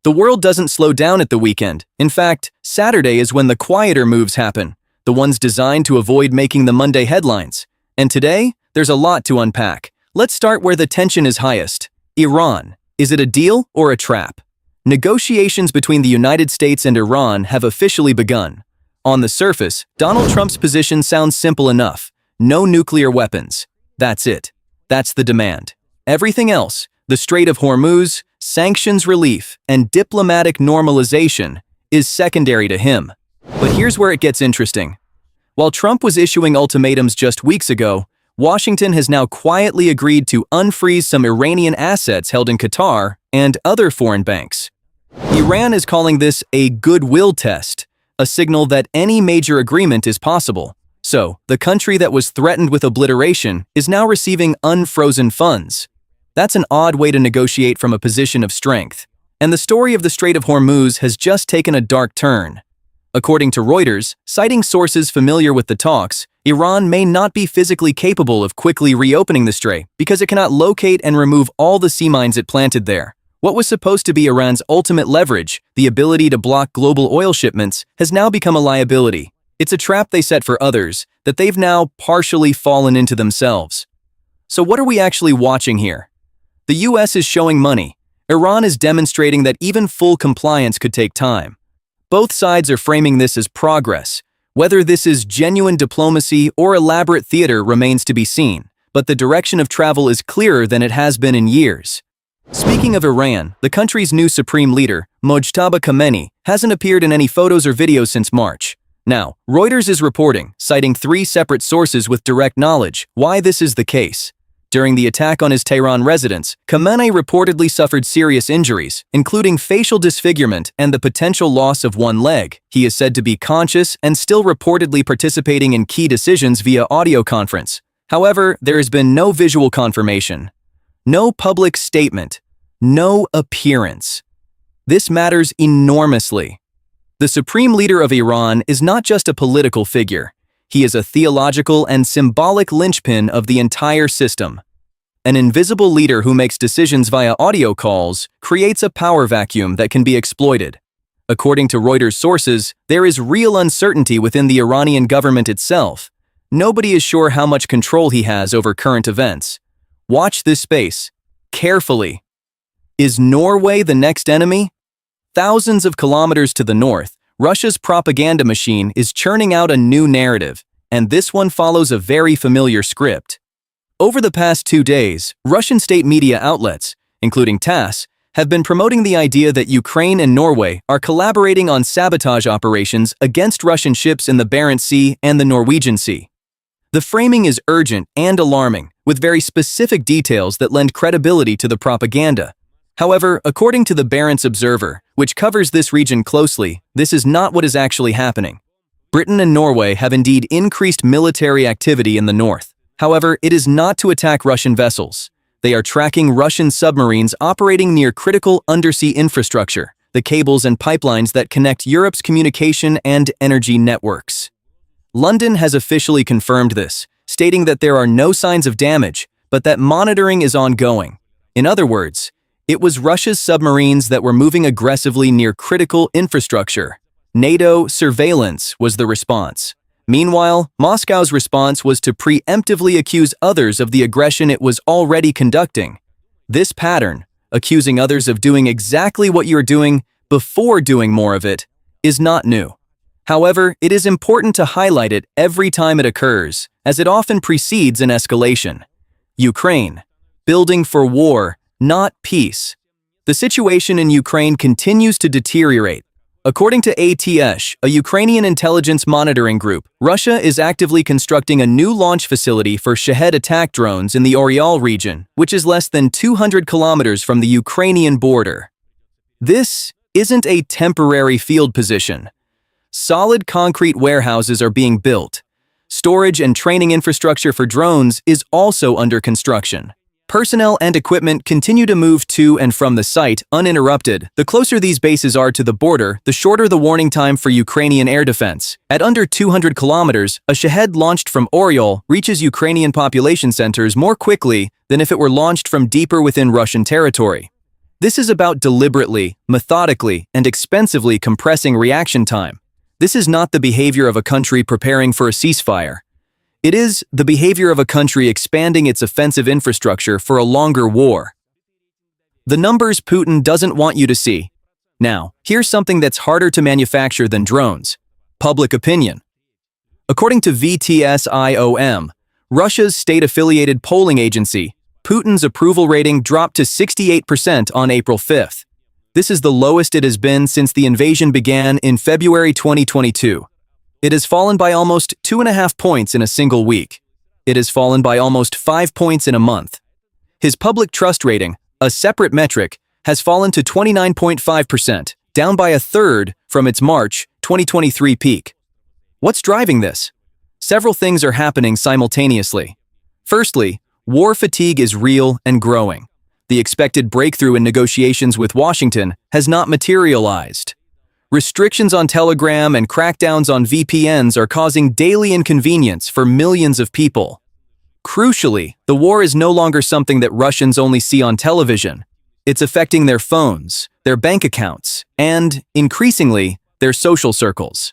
The world doesn't slow down at the weekend. In fact, Saturday is when the quieter moves happen, the ones designed to avoid making the Monday headlines. And today, there's a lot to unpack. Let's start where the tension is highest. Iran. Is it a deal or a trap? Negotiations between the United States and Iran have officially begun. On the surface, Donald Trump's position sounds simple enough. No nuclear weapons. That's it. That's the demand. Everything else, the Strait of Hormuz, sanctions relief, and diplomatic normalization, is secondary to him. But here's where it gets interesting. While Trump was issuing ultimatums just weeks ago, Washington has now quietly agreed to unfreeze some Iranian assets held in Qatar and other foreign banks. Iran is calling this a goodwill test, a signal that any major agreement is possible. So, the country that was threatened with obliteration is now receiving unfrozen funds. That's an odd way to negotiate from a position of strength. And the story of the Strait of Hormuz has just taken a dark turn. According to Reuters, citing sources familiar with the talks, Iran may not be physically capable of quickly reopening the strait because it cannot locate and remove all the sea mines it planted there. What was supposed to be Iran's ultimate leverage, the ability to block global oil shipments, has now become a liability. It's a trap they set for others that they've now partially fallen into themselves. So what are we actually watching here? The US is showing money. Iran is demonstrating that even full compliance could take time. Both sides are framing this as progress. Whether this is genuine diplomacy or elaborate theater remains to be seen, but the direction of travel is clearer than it has been in years. Speaking of Iran, the country's new supreme leader, Mojtaba Khamenei, hasn't appeared in any photos or videos since March. Now, Reuters is reporting, citing 3 separate sources with direct knowledge, why this is the case. During the attack on his Tehran residence, Khamenei reportedly suffered serious injuries, including facial disfigurement and the potential loss of one leg. He is said to be conscious and still reportedly participating in key decisions via audio conference. However, there has been no visual confirmation. No public statement. No appearance. This matters enormously. The supreme leader of Iran is not just a political figure. He is a theological and symbolic linchpin of the entire system. An invisible leader who makes decisions via audio calls creates a power vacuum that can be exploited. According to Reuters sources, there is real uncertainty within the Iranian government itself. Nobody is sure how much control he has over current events. Watch this space carefully. Is Norway the next enemy? Thousands of kilometers to the north, Russia's propaganda machine is churning out a new narrative, and this one follows a very familiar script. Over the past 2 days, Russian state media outlets, including TASS, have been promoting the idea that Ukraine and Norway are collaborating on sabotage operations against Russian ships in the Barents Sea and the Norwegian Sea. The framing is urgent and alarming, with very specific details that lend credibility to the propaganda. However, according to the Barents Observer, which covers this region closely, this is not what is actually happening. Britain and Norway have indeed increased military activity in the north. However, it is not to attack Russian vessels. They are tracking Russian submarines operating near critical undersea infrastructure, the cables and pipelines that connect Europe's communication and energy networks. London has officially confirmed this, stating that there are no signs of damage, but that monitoring is ongoing. In other words, it was Russia's submarines that were moving aggressively near critical infrastructure. NATO surveillance was the response. Meanwhile, Moscow's response was to preemptively accuse others of the aggression it was already conducting. This pattern, accusing others of doing exactly what you're doing before doing more of it, is not new. However, it is important to highlight it every time it occurs, as it often precedes an escalation. Ukraine. Building for war, not peace. The situation in Ukraine continues to deteriorate. According to ATS, a Ukrainian intelligence monitoring group, Russia is actively constructing a new launch facility for Shahed attack drones in the Oryol region, which is less than 200 kilometers from the Ukrainian border. This isn't a temporary field position. Solid concrete warehouses are being built. Storage and training infrastructure for drones is also under construction. Personnel and equipment continue to move to and from the site uninterrupted. The closer these bases are to the border, the shorter the warning time for Ukrainian air defense. At under 200 kilometers, a Shahed launched from Oryol reaches Ukrainian population centers more quickly than if it were launched from deeper within Russian territory. This is about deliberately, methodically, and expensively compressing reaction time. This is not the behavior of a country preparing for a ceasefire. It is the behavior of a country expanding its offensive infrastructure for a longer war. The numbers Putin doesn't want you to see. Now, here's something that's harder to manufacture than drones: public opinion. According to VTSIOM, Russia's state-affiliated polling agency, Putin's approval rating dropped to 68% on April 5th. This is the lowest it has been since the invasion began in February 2022. It has fallen by almost 2.5 points in a single week. It has fallen by almost 5 points in a month. His public trust rating, a separate metric, has fallen to 29.5%, down by a third from its March 2023 peak. What's driving this? Several things are happening simultaneously. Firstly, war fatigue is real and growing. The expected breakthrough in negotiations with Washington has not materialized. Restrictions on Telegram and crackdowns on VPNs are causing daily inconvenience for millions of people. Crucially, the war is no longer something that Russians only see on television. It's affecting their phones, their bank accounts, and, increasingly, their social circles.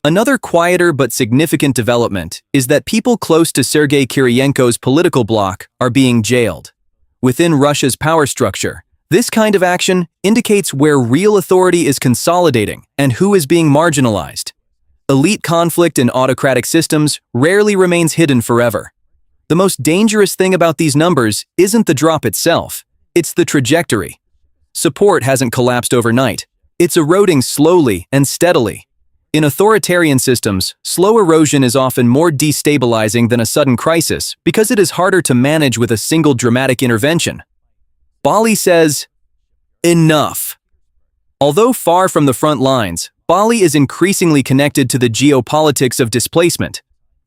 Another quieter but significant development is that people close to Sergei Kiryenko's political bloc are being jailed. Within Russia's power structure, this kind of action indicates where real authority is consolidating and who is being marginalized. Elite conflict in autocratic systems rarely remains hidden forever. The most dangerous thing about these numbers isn't the drop itself, it's the trajectory. Support hasn't collapsed overnight. It's eroding slowly and steadily. In authoritarian systems, slow erosion is often more destabilizing than a sudden crisis because it is harder to manage with a single dramatic intervention. Bali says, enough. Although far from the front lines, Bali is increasingly connected to the geopolitics of displacement.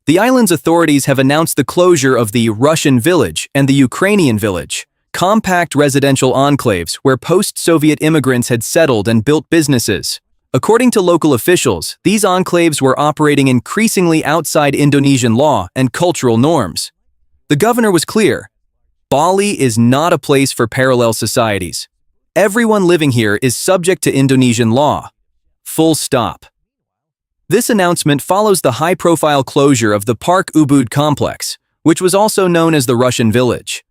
The island's authorities have announced the closure of the Russian village and the Ukrainian village, compact residential enclaves where post-Soviet immigrants had settled and built businesses. According to local officials, these enclaves were operating increasingly outside Indonesian law and cultural norms. The governor was clear: Bali is not a place for parallel societies. Everyone living here is subject to Indonesian law. Full stop. This announcement follows the high-profile closure of the Park Ubud complex, which was also known as the Russian Village.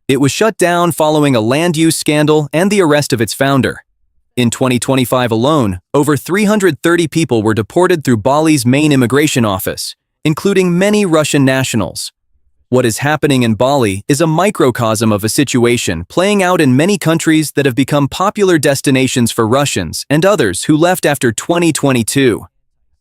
It was shut down following a land use scandal and the arrest of its founder. In 2025 alone, over 330 people were deported through Bali's main immigration office, including many Russian nationals. What is happening in Bali is a microcosm of a situation playing out in many countries that have become popular destinations for Russians and others who left after 2022.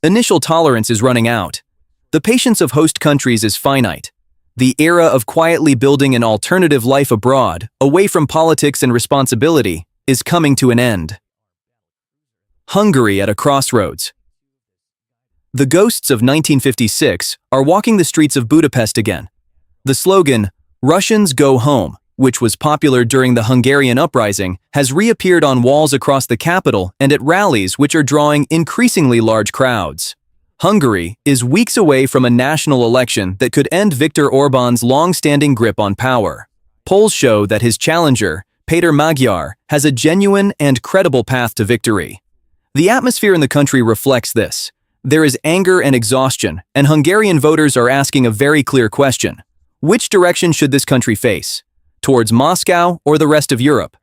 Initial tolerance is running out. The patience of host countries is finite. The era of quietly building an alternative life abroad, away from politics and responsibility, is coming to an end. Hungary at a crossroads. The ghosts of 1956 are walking the streets of Budapest again. The slogan, "Russians go home," which was popular during the Hungarian uprising, has reappeared on walls across the capital and at rallies which are drawing increasingly large crowds. Hungary is weeks away from a national election that could end Viktor Orbán's long-standing grip on power. Polls show that his challenger, Péter Magyar, has a genuine and credible path to victory. The atmosphere in the country reflects this. There is anger and exhaustion, and Hungarian voters are asking a very clear question. Which direction should this country face? Towards Moscow or the rest of Europe?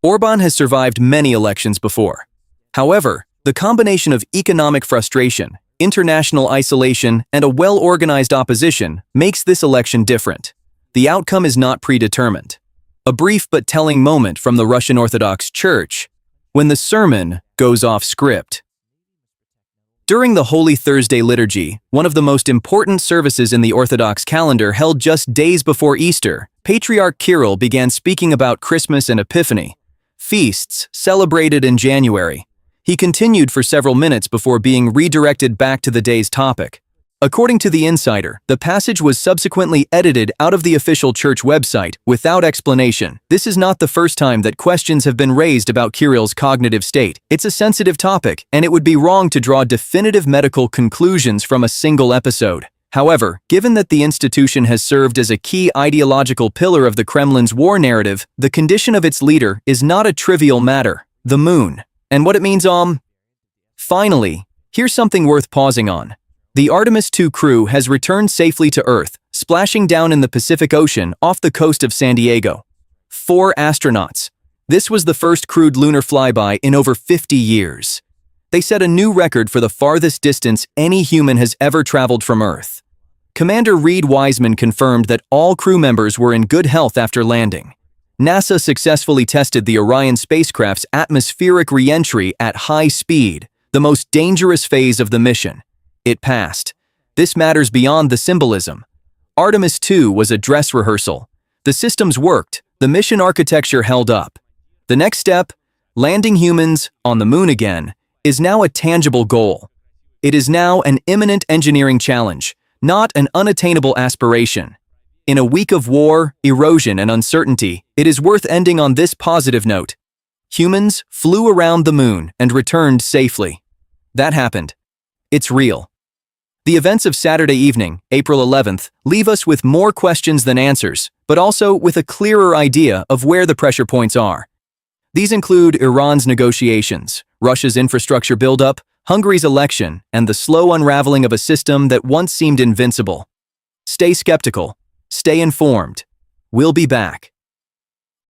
Orbán has survived many elections before. However, the combination of economic frustration, international isolation, and a well-organized opposition makes this election different. The outcome is not predetermined. A brief but telling moment from the Russian Orthodox Church, when the sermon goes off script. During the Holy Thursday liturgy, one of the most important services in the Orthodox calendar held just days before Easter, Patriarch Kirill began speaking about Christmas and Epiphany, feasts celebrated in January. He continued for several minutes before being redirected back to the day's topic. According to The Insider, the passage was subsequently edited out of the official church website without explanation. This is not the first time that questions have been raised about Kirill's cognitive state. It's a sensitive topic, and it would be wrong to draw definitive medical conclusions from a single episode. However, given that the institution has served as a key ideological pillar of the Kremlin's war narrative, the condition of its leader is not a trivial matter. The moon. And what it means, Finally, here's something worth pausing on. The Artemis II crew has returned safely to Earth, splashing down in the Pacific Ocean off the coast of San Diego. 4 astronauts. This was the first crewed lunar flyby in over 50 years. They set a new record for the farthest distance any human has ever traveled from Earth. Commander Reed Wiseman confirmed that all crew members were in good health after landing. NASA successfully tested the Orion spacecraft's atmospheric re-entry at high speed, the most dangerous phase of the mission. It passed. This matters beyond the symbolism. Artemis II was a dress rehearsal. The systems worked, the mission architecture held up. The next step, landing humans on the moon again, is now a tangible goal. It is now an imminent engineering challenge, not an unattainable aspiration. In a week of war, erosion, and uncertainty, it is worth ending on this positive note. Humans flew around the moon and returned safely. That happened. It's real. The events of Saturday evening, April 11th, leave us with more questions than answers, but also with a clearer idea of where the pressure points are. These include Iran's negotiations, Russia's infrastructure buildup, Hungary's election, and the slow unraveling of a system that once seemed invincible. Stay skeptical. Stay informed. We'll be back.